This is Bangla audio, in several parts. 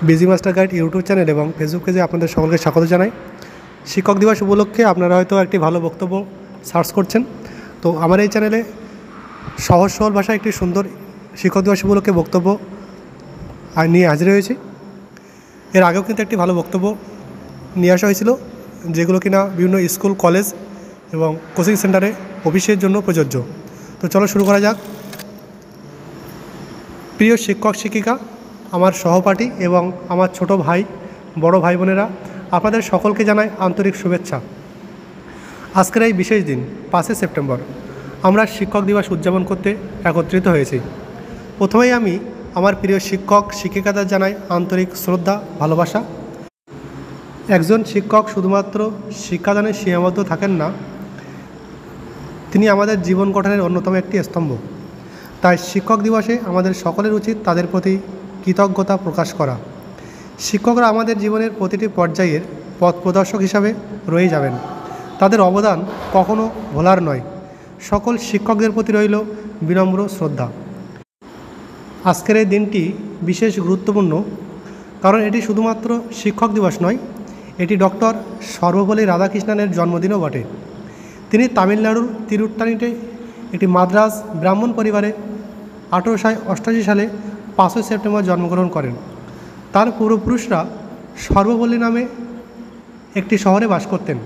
Busy master guide YouTube channel এবং ফেসবুক পেজে আপনাদের সকলকে স্বাগত জানাই। শিক্ষক দিবস উপলক্ষে আপনারা হয়তো একটি ভালো বক্তব্য সার্চ করছেন, তো আমার এই চ্যানেলে সহজ সরল ভাষায় একটি সুন্দর শিক্ষক দিবস উপলক্ষে বক্তব্য নিয়ে হাজির হয়েছি। এর আগেও কিন্তু একটি ভালো বক্তব্য নিয়ে আসা হয়েছিল, যেগুলো কিনা বিভিন্ন স্কুল, কলেজ এবং কোচিং সেন্টারে অফিসের জন্য প্রযোজ্য। তো চলো শুরু করা যাক। প্রিয় শিক্ষক শিক্ষিকা, আমার সহপাঠী এবং আমার ছোট ভাই, বড় ভাই বোনেরা, আপনাদের সকলকে জানাই আন্তরিক শুভেচ্ছা। আজকের এই বিশেষ দিন 5 সেপ্টেম্বর আমরা শিক্ষক দিবস উদযাপন করতে একত্রিত হয়েছি। প্রথমেই আমি আমার প্রিয় শিক্ষক শিক্ষিকাদের জানাই আন্তরিক শ্রদ্ধা, ভালোবাসা। একজন শিক্ষক শুধুমাত্র শিক্ষাদানে সীমাবদ্ধ থাকেন না, তিনি আমাদের জীবন গঠনের অন্যতম একটি স্তম্ভ। তাই শিক্ষক দিবসে আমাদের সকলের উচিত তাদের প্রতি কৃতজ্ঞতা প্রকাশ করা। শিক্ষকরা আমাদের জীবনের প্রতিটি পর্যায়ের পথ প্রদর্শক হিসাবে রয়ে যাবেন। তাদের অবদান কখনো ভোলার নয়। সকল শিক্ষকদের প্রতি রইল বিনম্র শ্রদ্ধা। আজকের এই দিনটি বিশেষ গুরুত্বপূর্ণ, কারণ এটি শুধুমাত্র শিক্ষক দিবস নয়, এটি ডক্টর সর্বপল্লী রাধাকৃষ্ণনের জন্মদিনও বটে। তিনি তামিলনাড়ুর তিরুত্তানিতে একটি মাদ্রাজ ব্রাহ্মণ পরিবারে 1888 সালে 5 সেপ্টেম্বর জন্মগ্রহণ করেন। তার পূর্বপুরুষরা সর্বপল্লী নামে একটি শহরে বাস করতেন।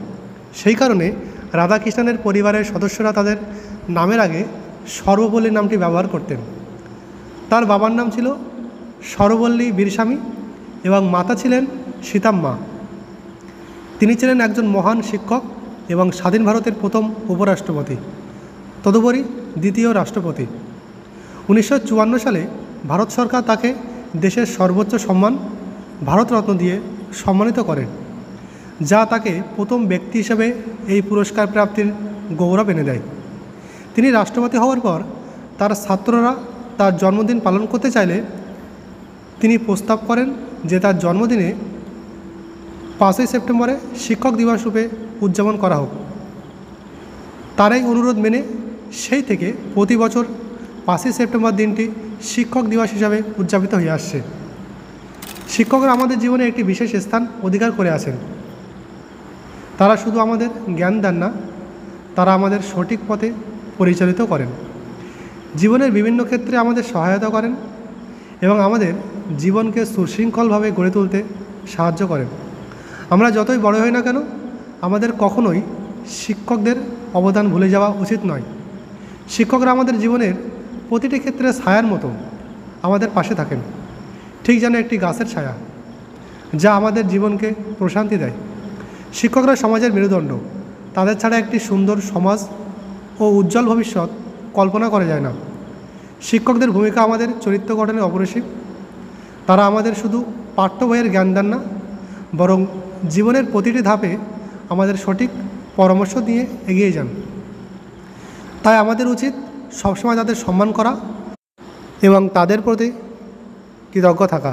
সেই কারণে রাধাকৃষ্ণনের পরিবারের সদস্যরা তাদের নামের আগে সর্বপল্লী নামটি ব্যবহার করতেন। তার বাবার নাম ছিল সর্বপল্লী বীরস্বামী এবং মাতা ছিলেন সীতাম্মা। তিনি ছিলেন একজন মহান শিক্ষক এবং স্বাধীন ভারতের প্রথম উপরাষ্ট্রপতি, তদুপরি দ্বিতীয় রাষ্ট্রপতি। 1954 সালে ভারত সরকার তাকে দেশের সর্বোচ্চ সম্মান ভারতরত্ন দিয়ে সম্মানিত করেন, যা তাকে প্রথম ব্যক্তি হিসেবে এই পুরস্কার প্রাপ্তির গৌরব এনে দেয়। তিনি রাষ্ট্রপতি হওয়ার পর তার ছাত্ররা তার জন্মদিন পালন করতে চাইলে তিনি প্রস্তাব করেন যে তার জন্মদিনে 5 সেপ্টেম্বরে শিক্ষক দিবস রূপে উদযাপন করা হোক। তার এই অনুরোধ মেনে সেই থেকে প্রতি বছর 5 সেপ্টেম্বর দিনটি শিক্ষক দিবস হিসাবে উদযাপিত হয়ে আসছে। শিক্ষকরা আমাদের জীবনে একটি বিশেষ স্থান অধিকার করে আছেন। তারা শুধু আমাদের জ্ঞান দেন না, তারা আমাদের সঠিক পথে পরিচালিত করেন, জীবনের বিভিন্ন ক্ষেত্রে আমাদের সহায়তা করেন এবং আমাদের জীবনকে সুশৃঙ্খলভাবে গড়ে তুলতে সাহায্য করেন। আমরা যতই বড় হই না কেন, আমাদের কখনোই শিক্ষকদের অবদান ভুলে যাওয়া উচিত নয়। শিক্ষকরা আমাদের জীবনের প্রতিটি ক্ষেত্রে ছায়ার মতো আমাদের পাশে থাকেন, ঠিক যেন একটি গাছের ছায়া, যা আমাদের জীবনকে প্রশান্তি দেয়। শিক্ষকরা সমাজের মেরুদণ্ড। তাদের ছাড়া একটি সুন্দর সমাজ ও উজ্জ্বল ভবিষ্যৎ কল্পনা করা যায় না। শিক্ষকদের ভূমিকা আমাদের চরিত্র গঠনে অপরিসীম। তারা আমাদের শুধু পাঠ্য বইয়ের জ্ঞান দেন না, বরং জীবনের প্রতিটি ধাপে আমাদের সঠিক পরামর্শ দিয়ে এগিয়ে যান। তাই আমাদের উচিত সবসময় তাদের সম্মান করা এবং তাদের প্রতি কৃতজ্ঞ থাকা।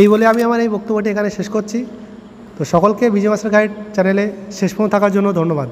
এই বলে আমি আমার এই বক্তব্যটি এখানে শেষ করছি। তো সকলকে বিজি মাস্টার গাইড চ্যানেলে শেষ পর্যন্ত থাকার জন্য ধন্যবাদ।